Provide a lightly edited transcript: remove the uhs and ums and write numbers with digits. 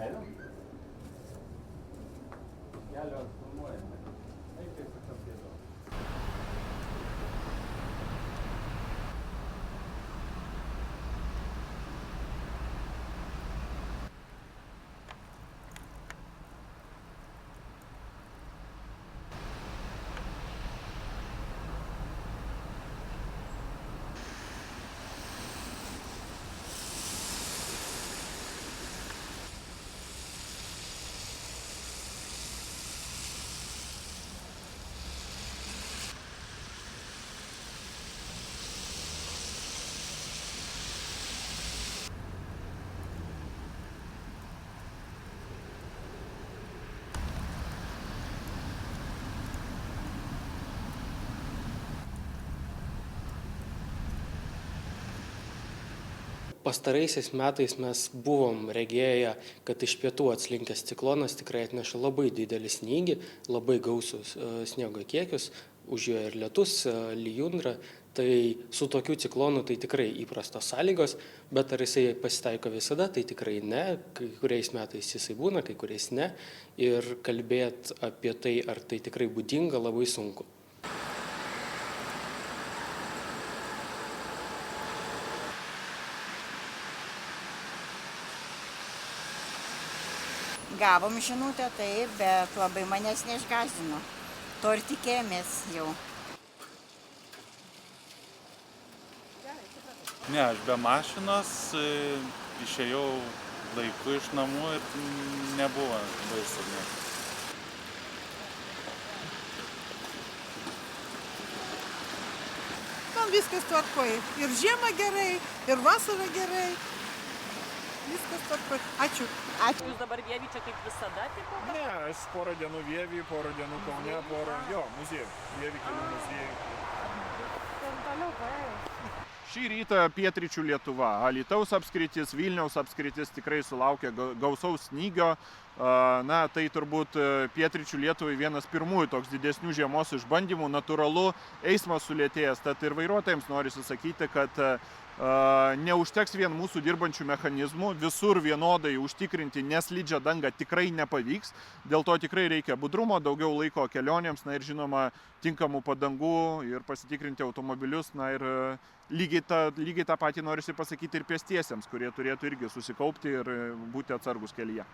Einam? Kelio filmuojame. Eikit kažkas kėdo. Pastaraisiais metais mes buvom regėję, kad iš pietų atslinkęs ciklonas tikrai atneša labai didelį snygį, labai gausius sniego kiekius, už jo ir lietus, lijundra. Tai su tokiu ciklonu tai tikrai įprastos sąlygos, bet ar jisai pasitaiko visada, tai tikrai ne. Kai kuriais metais jisai būna, kai kuriais ne. Ir kalbėti apie tai, ar tai tikrai būdinga, labai sunku. Gavom žinutę, taip, bet labai manęs neišgąsdino. To ir tikėjomės jau. Ne, aš be mašinos išėjau laiku iš namų ir nebuvo baisu. Man viskas tvarkoja. Ir žiemą gerai, ir vasarą gerai. Viskas tvarkoja. Ačiū. Ačiū. Jūs dabar Vievy čia kaip visada? Tipo? Ne, aš porą dienų Vievy, porą dienų Kaune, muziejų. Vievy kelių muziejų. Šį rytą pietryčių Lietuva, Alytaus apskritis, Vilniaus apskritis tikrai sulaukė gausaus snygio. Na, tai turbūt pietryčių Lietuvai vienas pirmųjų toks didesnių žiemos išbandymų, natūralu, eismas sulėtėjęs, tad ir vairuotojams norisi sakyti, kad neužteks vien mūsų dirbančių mechanizmų, visur vienodai užtikrinti neslidžią dangą tikrai nepavyks, dėl to tikrai reikia budrumo, daugiau laiko kelionėms, na ir žinoma tinkamų padangų ir pasitikrinti automobilius, na ir lygiai tą patį norisi pasakyti ir pėstiesiems, kurie turėtų irgi susikaupti ir būti atsargus kelyje.